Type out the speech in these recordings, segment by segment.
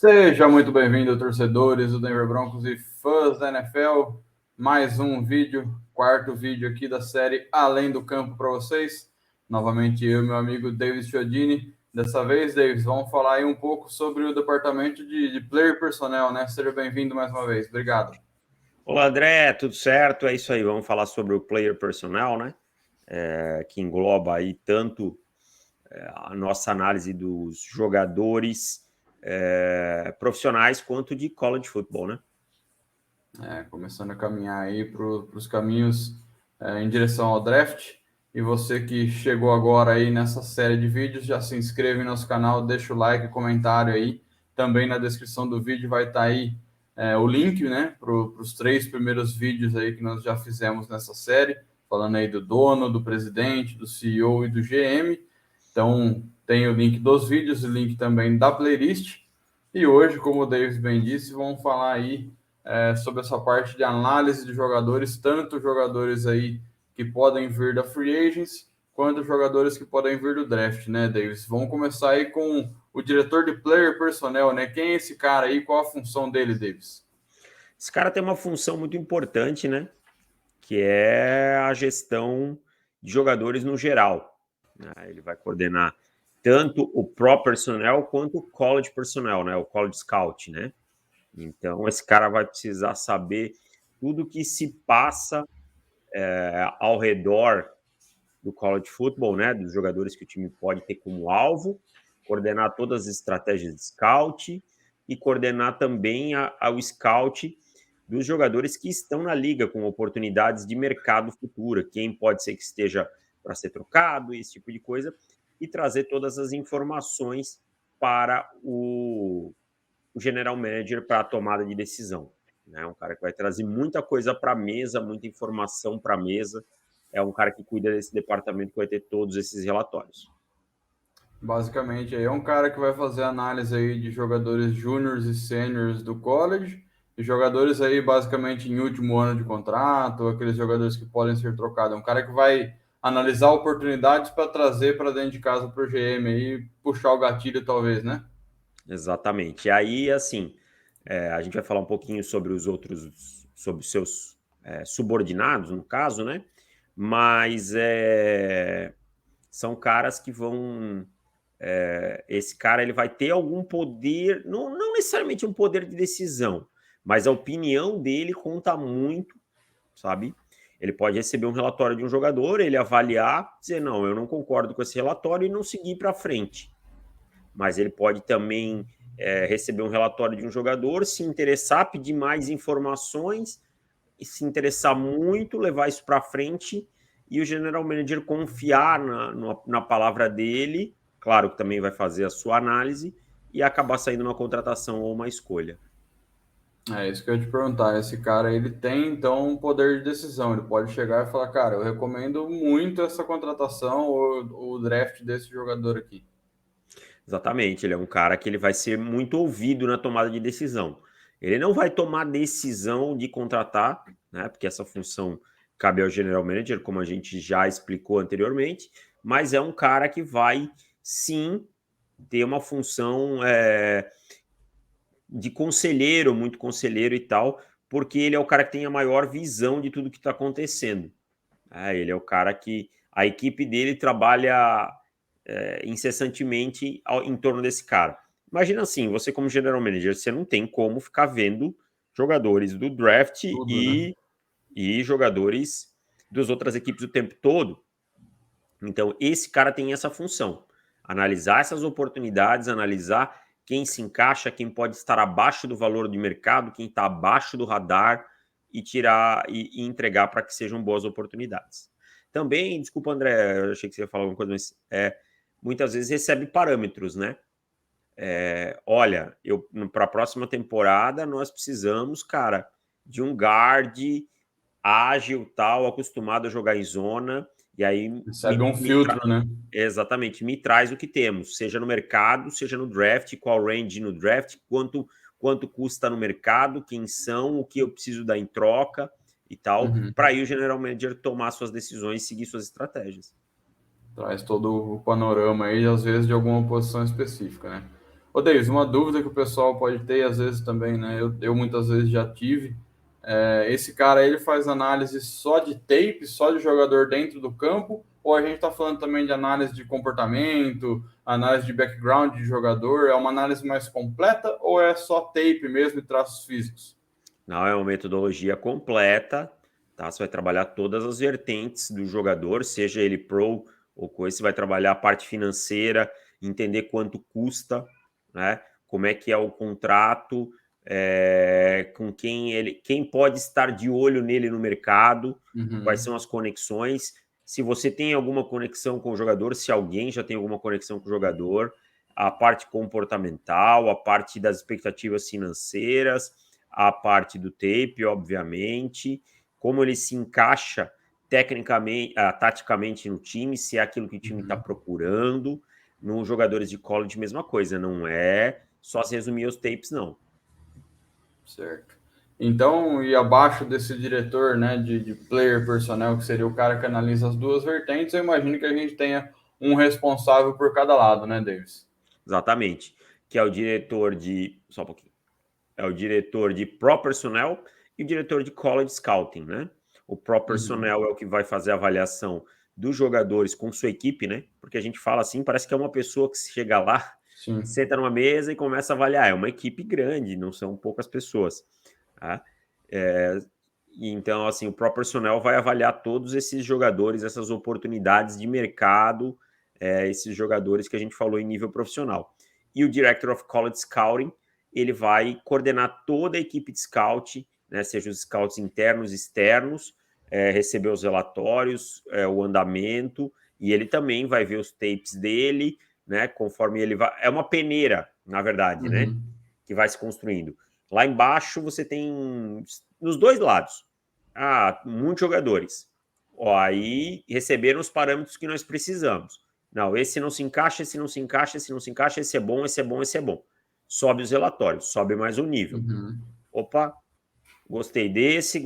Seja muito bem-vindo, torcedores do Denver Broncos e fãs da NFL. Mais um vídeo, quarto vídeo aqui da série Além do Campo para vocês. Novamente eu e meu amigo Davis Chiodini. Dessa vez, Davis, vamos falar aí um pouco sobre o departamento de player personnel, né? Seja bem-vindo mais uma vez. Obrigado. Olá, André, tudo certo? É isso aí, vamos falar sobre o player personnel, né? Que engloba aí tanto a nossa análise dos jogadores profissionais quanto de college football, né? Começando a caminhar aí para os caminhos em direção ao draft. E você que chegou agora aí nessa série de vídeos, já se inscreve no nosso canal, deixa o like, comentário aí. Também na descrição do vídeo vai estar aí o link, né, para os 3 primeiros vídeos aí que nós já fizemos nessa série, falando aí do dono, do presidente, do CEO e do GM. Então, tem o link dos vídeos, o link também da playlist. E hoje, como o Davis bem disse, vamos falar aí sobre essa parte de análise de jogadores, tanto jogadores aí que podem vir da free agents, quanto jogadores que podem vir do draft, né, Davis? Vamos começar aí com o diretor de player personnel, né? Quem é esse cara aí? Qual a função dele, Davis? Esse cara tem uma função muito importante, né? Que é a gestão de jogadores no geral, né? Ele vai coordenar tanto o pro personnel quanto o college personnel, né? O college scout, né? Então, esse cara vai precisar saber tudo que se passa ao redor do college football, né? Dos jogadores que o time pode ter como alvo, coordenar todas as estratégias de scout e coordenar também o scout dos jogadores que estão na liga com oportunidades de mercado futura, quem pode ser que esteja para ser trocado, esse tipo de coisa, e trazer todas as informações para o general manager para a tomada de decisão. É um cara que vai trazer muita coisa para a mesa, muita informação para a mesa. É um cara que cuida desse departamento que vai ter todos esses relatórios. Basicamente, aí é um cara que vai fazer análise aí de jogadores júniores e sêniores do college, e jogadores aí basicamente em último ano de contrato, aqueles jogadores que podem ser trocados. É um cara que vai analisar oportunidades para trazer para dentro de casa para o GM aí, puxar o gatilho talvez, né? Exatamente. E aí, assim, a gente vai falar um pouquinho sobre os outros, sobre os seus subordinados, no caso, né? Mas são caras que vão. Esse cara ele vai ter algum poder, não necessariamente um poder de decisão, mas a opinião dele conta muito, sabe? Ele pode receber um relatório de um jogador, ele avaliar, dizer, não, eu não concordo com esse relatório e não seguir para frente. Mas ele pode também receber um relatório de um jogador, se interessar, pedir mais informações, e se interessar muito, levar isso para frente e o general manager confiar na palavra dele, claro que também vai fazer a sua análise, e acabar saindo uma contratação ou uma escolha. É isso que eu ia te perguntar. Esse cara, ele tem, então, um poder de decisão. Ele pode chegar e falar, cara, eu recomendo muito essa contratação ou o draft desse jogador aqui. Exatamente, ele é um cara que ele vai ser muito ouvido na tomada de decisão. Ele não vai tomar decisão de contratar, né? Porque essa função cabe ao general manager, como a gente já explicou anteriormente, mas é um cara que vai sim ter uma função de conselheiro, muito conselheiro e tal, porque ele é o cara que tem a maior visão de tudo que está acontecendo. Ele é o cara que a equipe dele trabalha incessantemente em torno desse cara. Imagina assim, você como general manager, você não tem como ficar vendo jogadores do draft Tudo, né? e jogadores das outras equipes o tempo todo. Então, esse cara tem essa função. Analisar essas oportunidades, analisar quem se encaixa, quem pode estar abaixo do valor de mercado, quem está abaixo do radar e tirar e entregar para que sejam boas oportunidades. Também, desculpa, André, eu achei que você ia falar alguma coisa, mas muitas vezes recebe parâmetros, né? Olha, para a próxima temporada nós precisamos, cara, de um guard ágil, tal, acostumado a jogar em zona, e aí Recebe um filtro, né? exatamente, me traz o que temos, seja no mercado, seja no draft, qual range no draft, quanto custa no mercado, quem são, o que eu preciso dar em troca e tal, para aí o general manager tomar suas decisões e seguir suas estratégias. Traz todo o panorama aí, às vezes, de alguma posição específica, né? Ô, Davis, uma dúvida que o pessoal pode ter, às vezes também, né? Eu muitas vezes já tive. Esse cara, ele faz análise só de tape, só de jogador dentro do campo, ou a gente está falando também de análise de comportamento, análise de background de jogador? É uma análise mais completa ou é só tape mesmo e traços físicos? Não, é uma metodologia completa, tá? Você vai trabalhar todas as vertentes do jogador, seja ele pro ou coisa, você vai trabalhar a parte financeira, entender quanto custa, né? Como é que é o contrato, com quem pode estar de olho nele no mercado, quais são as conexões, se você tem alguma conexão com o jogador, se alguém já tem alguma conexão com o jogador, a parte comportamental, a parte das expectativas financeiras, a parte do tape, obviamente, como ele se encaixa tecnicamente, taticamente no time, se é aquilo que o time está procurando. Nos jogadores de college, mesma coisa, não é só se resumir os tapes, não. Certo. Então, e abaixo desse diretor, né, de player personnel, que seria o cara que analisa as duas vertentes, eu imagino que a gente tenha um responsável por cada lado, né, Davis? Exatamente. Que é o diretor de. Só um pouquinho. É o diretor de Pro Personnel e o diretor de College Scouting, né? O Pro Personnel é o que vai fazer a avaliação dos jogadores com sua equipe, né? Porque a gente fala assim, parece que é uma pessoa que chega lá, Sim. senta numa mesa e começa a avaliar. É uma equipe grande, não são poucas pessoas. Tá? Então, assim, o Pro Personnel vai avaliar todos esses jogadores, essas oportunidades de mercado, esses jogadores que a gente falou em nível profissional. E o Director of College Scouting, ele vai coordenar toda a equipe de scout, né, seja os scouts internos e externos, receber os relatórios, o andamento, e ele também vai ver os tapes dele, né, conforme ele vai... É uma peneira, na verdade, né, que vai se construindo. Lá embaixo você tem, nos dois lados, muitos jogadores. Aí receberam os parâmetros que nós precisamos. Não, esse não se encaixa, esse não se encaixa, esse não se encaixa, esse é bom, esse é bom, esse é bom. Sobe os relatórios, sobe mais um nível. Opa, gostei desse,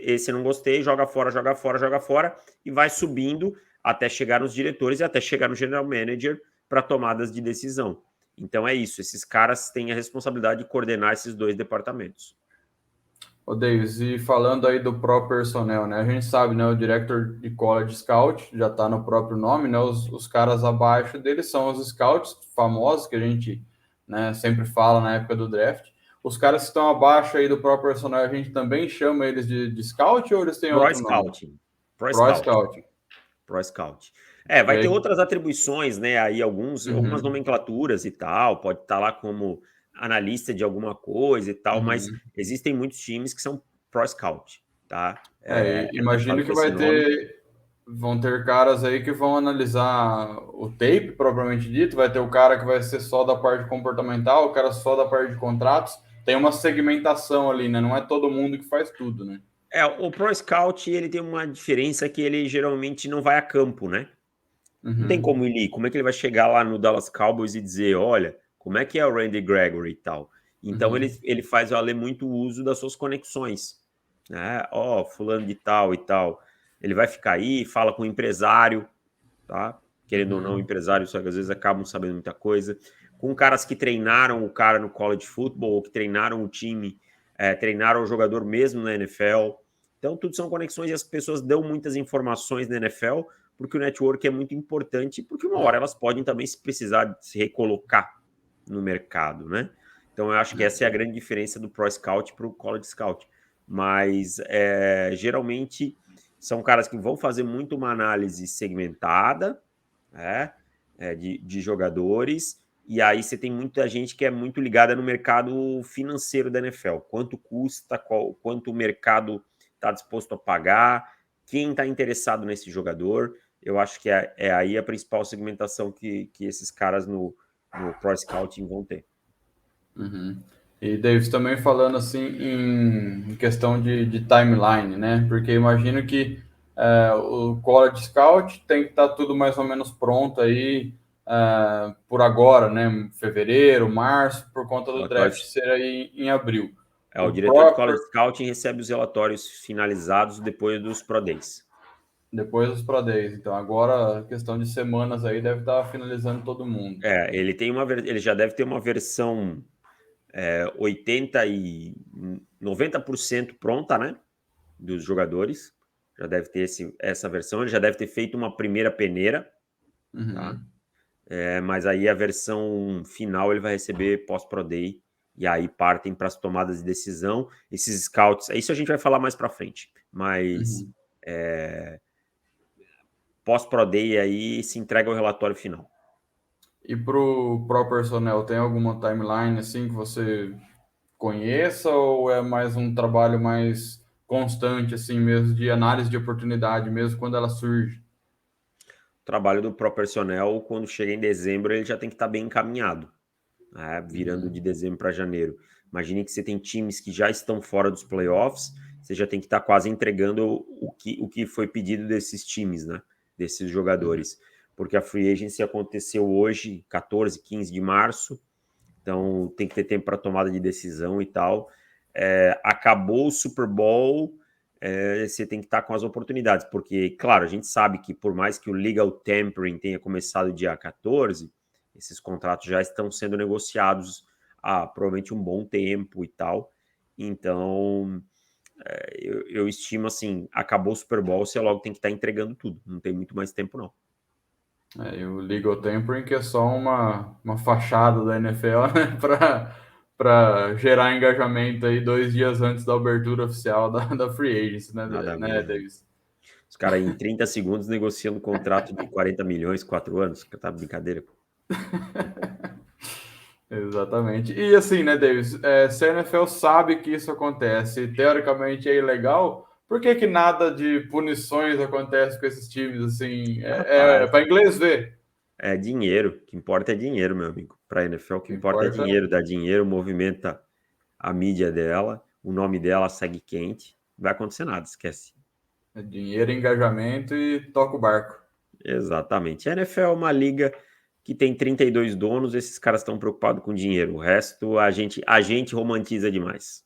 esse não gostei, joga fora, joga fora, joga fora, e vai subindo até chegar nos diretores e até chegar no general manager para tomadas de decisão. Então é isso, esses caras têm a responsabilidade de coordenar esses dois departamentos. Ô, Davis, e falando aí do Pro Personnel, né? A gente sabe, né? O Director de College Scout já está no próprio nome, né? Os caras abaixo dele são os scouts famosos que a gente, né, sempre fala na época do draft. Os caras que estão abaixo aí do Pro Personnel, a gente também chama eles de scout ou eles têm Pro outro nome? Scouting. Pro Pro Scouting. Scouting. Pro Scout. E Vai ter aí, outras atribuições, né? Aí algumas nomenclaturas e tal, pode estar lá como analista de alguma coisa e tal, mas existem muitos times que são Pro Scout, tá? Eu imagino falo que com esse nome. vão ter caras aí que vão analisar o tape, propriamente dito, vai ter o cara que vai ser só da parte comportamental, o cara só da parte de contratos, tem uma segmentação ali, né? Não é todo mundo que faz tudo, né? O Pro Scout, ele tem uma diferença que ele geralmente não vai a campo, né? Não tem como ele ir. Como é que ele vai chegar lá no Dallas Cowboys e dizer, olha, como é que é o Randy Gregory e tal? Então ele faz valer muito o uso das suas conexões, né? Fulano de tal e tal. Ele vai ficar aí, fala com o empresário, tá? Querendo ou não, o empresário, só que às vezes acabam sabendo muita coisa. Com caras que treinaram o cara no college football, ou que treinaram o time, treinaram o jogador mesmo na NFL. Então, tudo são conexões e as pessoas dão muitas informações na NFL, porque o network é muito importante, porque uma hora elas podem também se precisar se recolocar no mercado, né? Então, eu acho que essa é a grande diferença do Pro Scout para o College Scout. Mas, geralmente, são caras que vão fazer muito uma análise segmentada, de jogadores, e aí você tem muita gente que é muito ligada no mercado financeiro da NFL. Quanto custa, quanto o mercado está disposto a pagar, quem está interessado nesse jogador. Eu acho que é aí a principal segmentação que esses caras no Pro Scouting vão ter. E, Davis, também falando assim em questão de timeline, né? Porque imagino que o College Scout tem que estar tudo mais ou menos pronto aí por agora, né? Fevereiro, março, por conta do draft ser aí em abril. O diretor de College Scouting recebe os relatórios finalizados depois dos Pro Days. Depois dos Pro Days. Então agora, questão de semanas aí, deve estar finalizando todo mundo. Ele tem ele já deve ter uma versão 80 e 90% pronta, né? Dos jogadores. Já deve ter essa versão. Ele já deve ter feito uma primeira peneira, tá? Mas aí a versão final ele vai receber pós-Pro Day. E aí partem para as tomadas de decisão. Esses scouts, isso a gente vai falar mais para frente. Mas pós-Pro Day aí se entrega o relatório final. E pro personnel, tem alguma timeline assim que você conheça ou é mais um trabalho mais constante assim mesmo de análise de oportunidade mesmo quando ela surge? O trabalho do Pro Personnel, quando chega em dezembro, ele já tem que estar bem encaminhado, né? Virando de dezembro para janeiro. Imagine que você tem times que já estão fora dos playoffs, você já tem que estar quase entregando o que foi pedido desses times, né? Desses jogadores. Porque a free agency aconteceu hoje, 14, 15 de março, então tem que ter tempo para tomada de decisão e tal. Acabou o Super Bowl, você tem que estar com as oportunidades, porque, claro, a gente sabe que por mais que o legal tampering tenha começado dia 14, esses contratos já estão sendo negociados há provavelmente um bom tempo e tal. Então, eu estimo assim, acabou o Super Bowl, você logo tem que estar entregando tudo, não tem muito mais tempo não. E o legal tampering que é só uma fachada da NFL, né, para gerar engajamento aí 2 dias antes da abertura oficial da free agency, Nada né, mesmo. Davis? Os caras em 30 segundos negociando um contrato de 40 milhões, 4 anos, tá brincadeira. Exatamente. E assim, né, Davis? Se a NFL sabe que isso acontece e teoricamente é ilegal, por que que nada de punições acontece com esses times? Assim, Rapaz, para inglês ver. é dinheiro. O que importa é dinheiro, meu amigo. Para a NFL, o O que que importa é importa dinheiro. Dá dinheiro, movimenta a mídia dela, o nome dela segue quente. Não vai acontecer nada, esquece. é dinheiro, engajamento e toca o barco. Exatamente. A NFL é uma liga que tem 32 donos, esses caras estão preocupados com dinheiro. O resto a gente romantiza demais.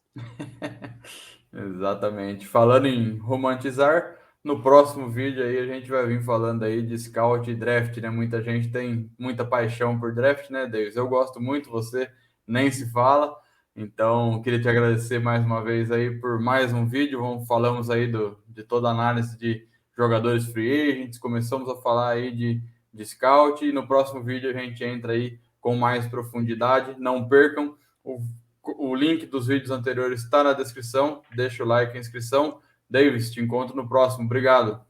Exatamente. Falando em romantizar, no próximo vídeo aí a gente vai vir falando aí de scout e draft, né? Muita gente tem muita paixão por draft, né, Davis? Eu gosto muito, você nem se fala. Então, queria te agradecer mais uma vez aí por mais um vídeo. Falamos aí de toda a análise de jogadores free agents, começamos a falar aí de scout e no próximo vídeo a gente entra aí com mais profundidade. Não percam o link dos vídeos anteriores está na descrição. Deixa o like e a inscrição. Davis, te encontro no próximo. Obrigado.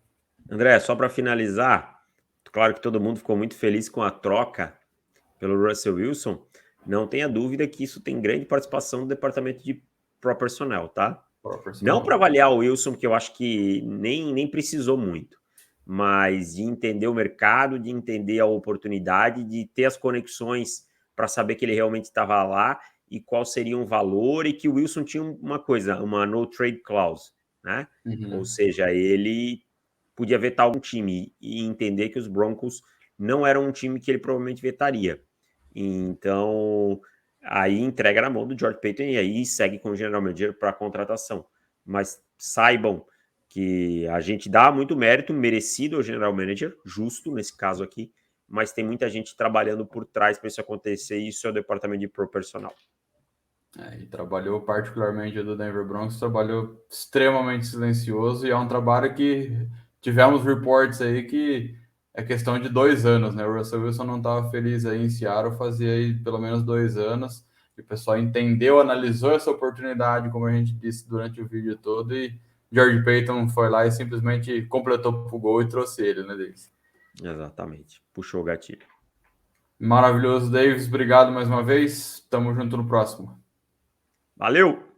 André, só para finalizar, claro que todo mundo ficou muito feliz com a troca pelo Russell Wilson. Não tenha dúvida que isso tem grande participação do departamento de Pro Personnel, tá? Não para avaliar o Wilson, que eu acho que nem precisou muito, mas de entender o mercado, de entender a oportunidade, de ter as conexões para saber que ele realmente estava lá e qual seria o valor, e que o Wilson tinha uma coisa, uma no trade clause, né? Ou seja, ele podia vetar um time e entender que os Broncos não eram um time que ele provavelmente vetaria. Então, aí entrega na mão do George Paton e aí segue com o General Manager para a contratação. Mas saibam que a gente dá muito mérito, merecido ao General Manager, justo nesse caso aqui, mas tem muita gente trabalhando por trás para isso acontecer, e isso é o departamento de Pro Personnel. E trabalhou particularmente do Denver Broncos, trabalhou extremamente silencioso e é um trabalho que tivemos reports aí que é questão de 2 anos, né? O Russell Wilson não estava feliz aí em Seattle, fazia aí pelo menos 2 anos, e o pessoal entendeu, analisou essa oportunidade, como a gente disse durante o vídeo todo, e George Paton foi lá e simplesmente completou o gol e trouxe ele, né, Davis? Exatamente. Puxou o gatilho. Maravilhoso, Davis. Obrigado mais uma vez. Tamo junto no próximo. Valeu!